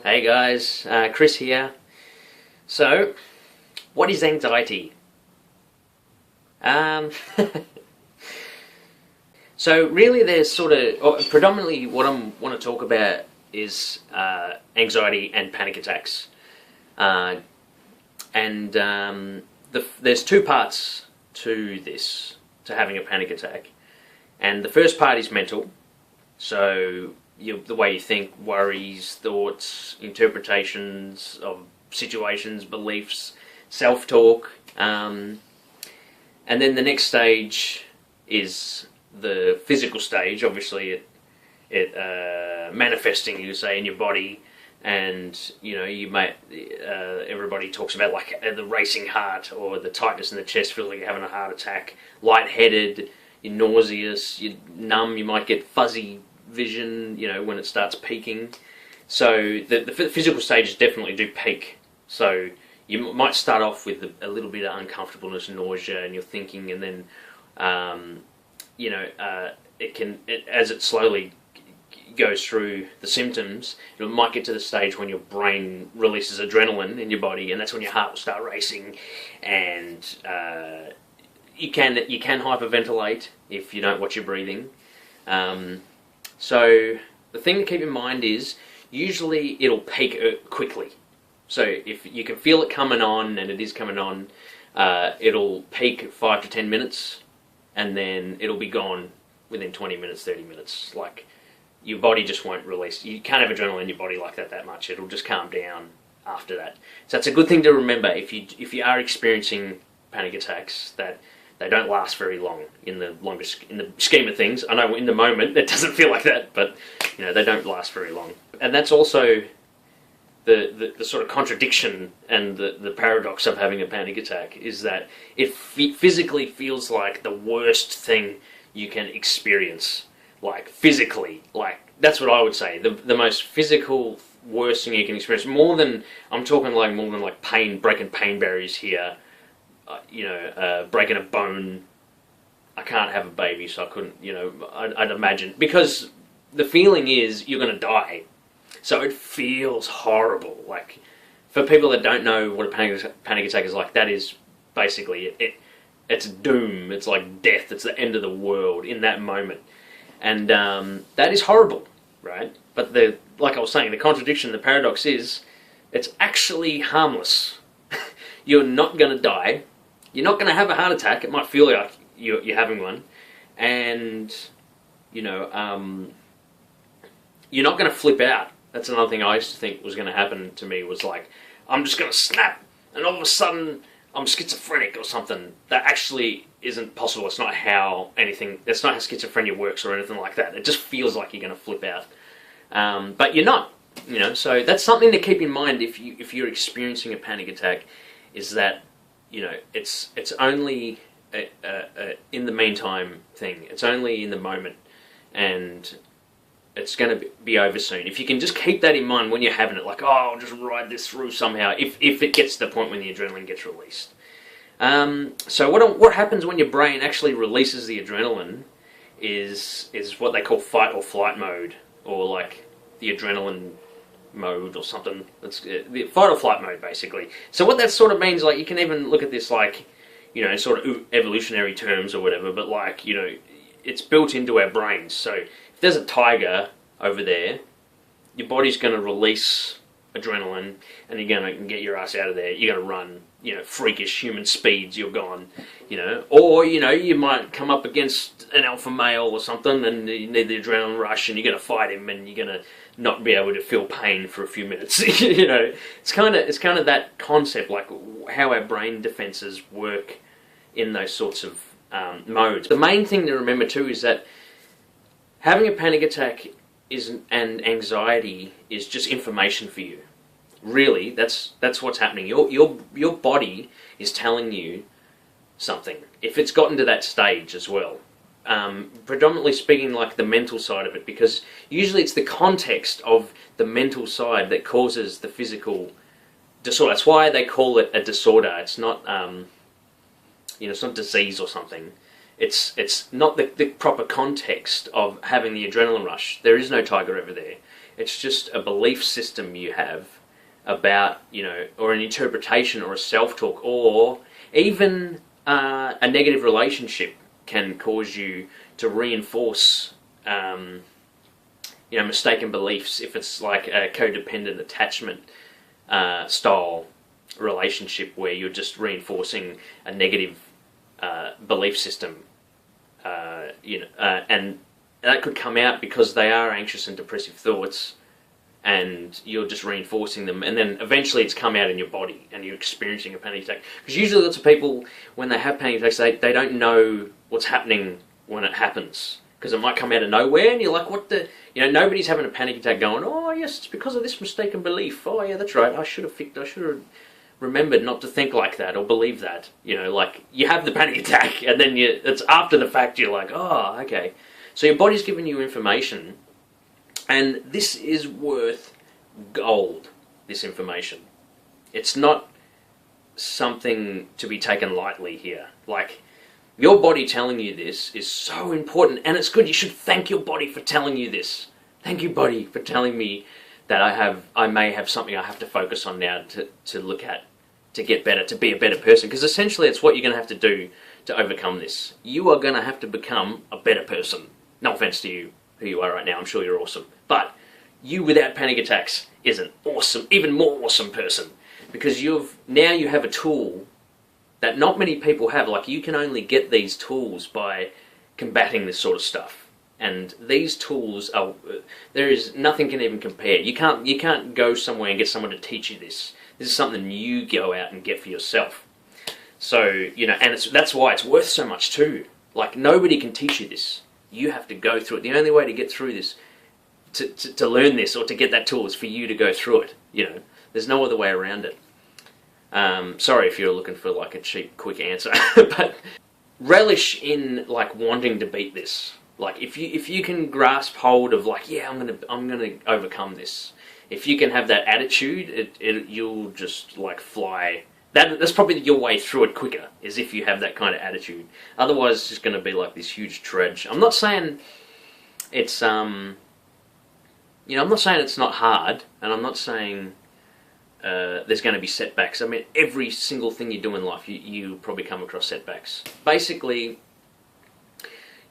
Hey guys, Chris here. So, what is anxiety? So really there's predominantly what I want to talk about is anxiety and panic attacks. There's two parts to this, to having a panic attack. And the first part is mental. So the way you think, worries, thoughts, interpretations of situations, beliefs, self-talk. And then the next stage is the physical stage. Obviously it manifesting, you say, in your body. And you might everybody talks about like the racing heart or the tightness in the chest, feels like you're having a heart attack, lightheaded, you're nauseous, you're numb, you might get fuzzy vision, when it starts peaking. So the physical stages definitely do peak. So you might start off with a little bit of uncomfortableness, nausea, and you're thinking, and then as it slowly goes through the symptoms, it might get to the stage when your brain releases adrenaline in your body, and that's when your heart will start racing, and you can hyperventilate if you don't watch your breathing. So the thing to keep in mind is usually it'll peak quickly. So if you can feel it coming on, and it is coming on, it'll peak 5 to 10 minutes, and then it'll be gone within 20 minutes, 30 minutes. Like, your body just won't release. You can't have adrenaline in your body like that much. It'll just calm down after that. So that's a good thing to remember if you are experiencing panic attacks, that they don't last very long in the scheme of things. I know in the moment it doesn't feel like that, but they don't last very long. And that's also the sort of contradiction and the paradox of having a panic attack, is that it physically feels like the worst thing you can experience. Like, physically, like, that's what I would say. The most physical, worst thing you can experience. I'm talking more than pain, breaking pain barriers here. Breaking a bone. I can't have a baby, so I couldn't, I'd imagine. Because the feeling is you're going to die. So it feels horrible. Like, for people that don't know what a panic attack is like, that is basically it's doom. It's like death. It's the end of the world in that moment. And that is horrible, right? But like I was saying, the contradiction, the paradox is, it's actually harmless. You're not going to die. You're not going to have a heart attack. It might feel like you're having one. And, you're not going to flip out. That's another thing I used to think was going to happen to me, was like, I'm just going to snap, and all of a sudden I'm schizophrenic or something. That actually isn't possible. It's not how schizophrenia works or anything like that. It just feels like you're going to flip out. But you're not. So that's something to keep in mind if you're experiencing a panic attack, is that it's only in the meantime thing. It's only in the moment, and it's going to be over soon. If you can just keep that in mind when you're having it, like, I'll just ride this through somehow, if it gets to the point when the adrenaline gets released. So what happens when your brain actually releases the adrenaline is what they call fight or flight mode, or like the adrenaline mode or something. It's the fight or flight mode, basically. So what that sort of means, like, you can even look at this like, sort of evolutionary terms or whatever, but like, it's built into our brains. So if there's a tiger over there, your body's going to release adrenaline, and you're going to get your ass out of there. You're going to run, freakish human speeds. You're gone, or you might come up against an alpha male or something, and you need the adrenaline rush, and you're going to fight him, and you're going to not be able to feel pain for a few minutes. It's kind of that concept, like how our brain defenses work in those sorts of modes. The main thing to remember too is that having a panic attack and anxiety is just information for you. Really, that's what's happening. Your body is telling you something, if it's gotten to that stage as well. Predominantly speaking, like the mental side of it, because usually it's the context of the mental side that causes the physical disorder. That's why they call it a disorder. It's not, it's not disease or something. it's not the proper context of having the adrenaline rush. There is no tiger over there. It's just a belief system you have about, or an interpretation or a self-talk, or even a negative relationship can cause you to reinforce, mistaken beliefs. If it's like a codependent attachment style relationship where you're just reinforcing a negative belief system, and that could come out because they are anxious and depressive thoughts, and you're just reinforcing them, and then eventually it's come out in your body and you're experiencing a panic attack. Because usually lots of people, when they have panic attacks, they don't know what's happening when it happens, because it might come out of nowhere and you're like, what the, nobody's having a panic attack going, oh yes, it's because of this mistaken belief, oh yeah, that's right, I should have remembered not to think like that or believe that. Like, you have the panic attack and then it's after the fact you're like, oh, okay. So your body's giving you information, and this is worth gold, this information. It's not something to be taken lightly here. Like, your body telling you this is so important, and it's good. You should thank your body for telling you this. Thank you, body, for telling me that I may have something I have to focus on now to look at, to get better, to be a better person. Because essentially it's what you're going to have to do to overcome this. You are going to have to become a better person. No offense to you, who you are right now. I'm sure you're awesome. But you without panic attacks is an awesome, even more awesome person. Because now you have a tool that not many people have. Like, you can only get these tools by combating this sort of stuff. And these tools nothing can even compare. You can't go somewhere and get someone to teach you this. This is something you go out and get for yourself. So, and that's why it's worth so much too. Like, nobody can teach you this. You have to go through it. The only way to get through this, to learn this or to get that tool, is for you to go through it. There's no other way around it. Sorry if you're looking for like a cheap, quick answer, but relish in like wanting to beat this. Like, if you can grasp hold of like, yeah, I'm gonna overcome this. If you can have that attitude, you'll just like fly. That's probably your way through it quicker, is if you have that kind of attitude. Otherwise, it's just going to be like this huge trudge. I'm not saying it's I'm not saying it's not hard, and I'm not saying there's going to be setbacks. I mean, every single thing you do in life, you probably come across setbacks. Basically,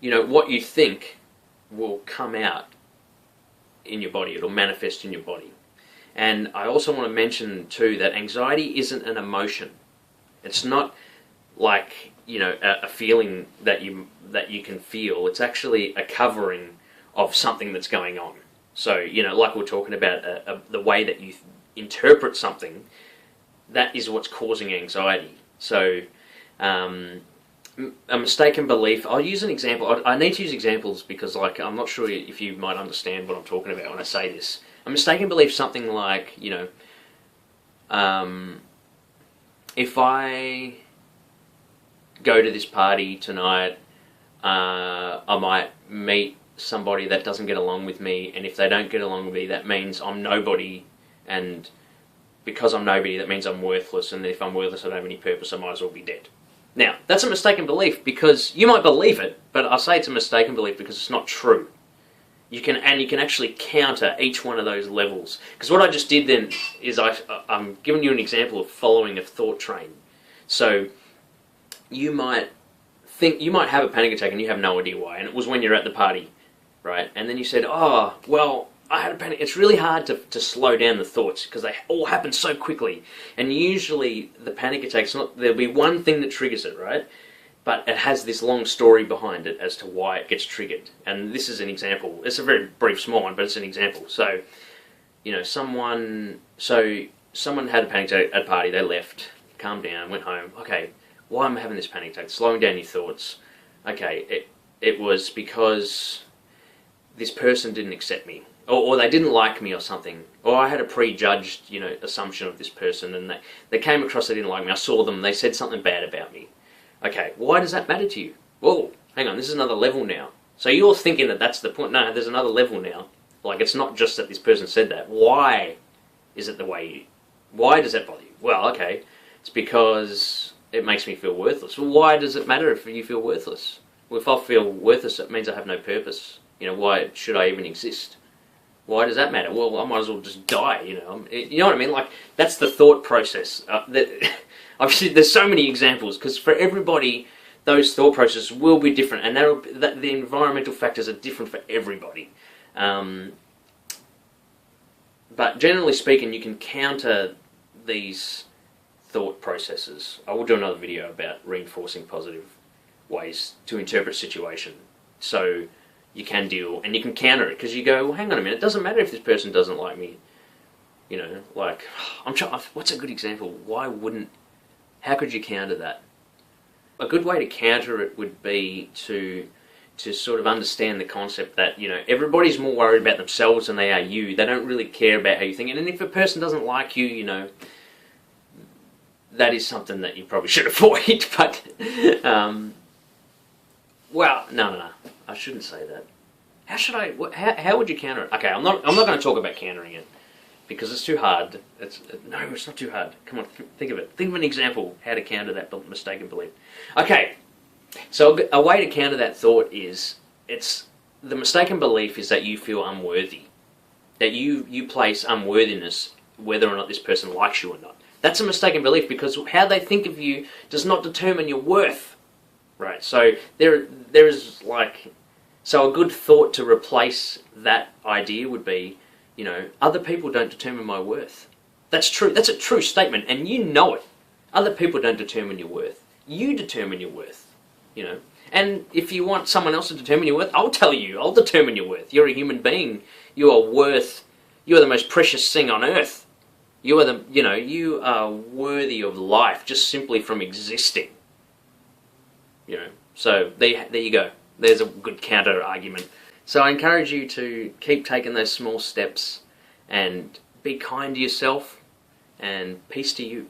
what you think will come out in your body. It'll manifest in your body. And I also want to mention too that anxiety isn't an emotion. It's not like, a feeling that you can feel. It's actually a covering of something that's going on. So, like we're talking about the way that you interpret something, that is what's causing anxiety. So, a mistaken belief. I'll use an example. I need to use examples because, like, I'm not sure if you might understand what I'm talking about when I say this. A mistaken belief, something like, if I go to this party tonight, I might meet somebody that doesn't get along with me, and if they don't get along with me, that means I'm nobody, and because I'm nobody, that means I'm worthless, and if I'm worthless, I don't have any purpose, I might as well be dead. Now, that's a mistaken belief, because you might believe it, but I say it's a mistaken belief because it's not true. You can actually counter each one of those levels. Because what I just did then is I'm giving you an example of following a thought train. So you might have a panic attack and you have no idea why, and it was when you're at the party, right? And then you said, oh, well, I had a panic. It's really hard to slow down the thoughts because they all happen so quickly. And usually the panic attack's there'll be one thing that triggers it, right? But it has this long story behind it as to why it gets triggered. And this is an example. It's a very brief, small one, but it's an example. So, someone had a panic attack at a party, they left, calmed down, went home. Okay, why am I having this panic attack? Slowing down your thoughts. Okay, it was because this person didn't accept me. Or they didn't like me or something. Or I had a prejudged, assumption of this person, and they came across they didn't like me. I saw them, they said something bad about me. Okay, why does that matter to you? Whoa, hang on, this is another level now. So you're thinking that that's the point. No, there's another level now. Like, it's not just that this person said that. Why is it why does that bother you? Well, okay, it's because it makes me feel worthless. Well, why does it matter if you feel worthless? If I feel worthless, it means I have no purpose. You know, why should I even exist? Why does that matter? Well, I might as well just die, you know. You know what I mean? Like, that's the thought process. Obviously, there's so many examples, because for everybody, those thought processes will be different, and the environmental factors are different for everybody. But generally speaking, you can counter these thought processes. I will do another video about reinforcing positive ways to interpret situation. So you can deal, and you can counter it, because you go, well, hang on a minute, it doesn't matter if this person doesn't like me. You know, like, what's a good example? How could you counter that? A good way to counter it would be to sort of understand the concept that, you know, everybody's more worried about themselves than they are you. They don't really care about how you think. And if a person doesn't like you, you know, that is something that you probably should avoid. But, well, no, I shouldn't say that. How would you counter it? Okay, I'm not going to talk about countering it, because it's too hard. No, it's not too hard. Come on, think of it. Think of an example how to counter that mistaken belief. Okay, so a way to counter that thought is, the mistaken belief is that you feel unworthy, that you place unworthiness whether or not this person likes you or not. That's a mistaken belief, because how they think of you does not determine your worth, right? So there is like, so a good thought to replace that idea would be, you know, other people don't determine my worth. That's true. That's a true statement, and you know it. Other people don't determine your worth. You determine your worth. You know, and if you want someone else to determine your worth, I'll tell you. I'll determine your worth. You're a human being. You are the most precious thing on earth. You are worthy of life just simply from existing. You know, so there you go. There's a good counter argument. So I encourage you to keep taking those small steps and be kind to yourself, and peace to you.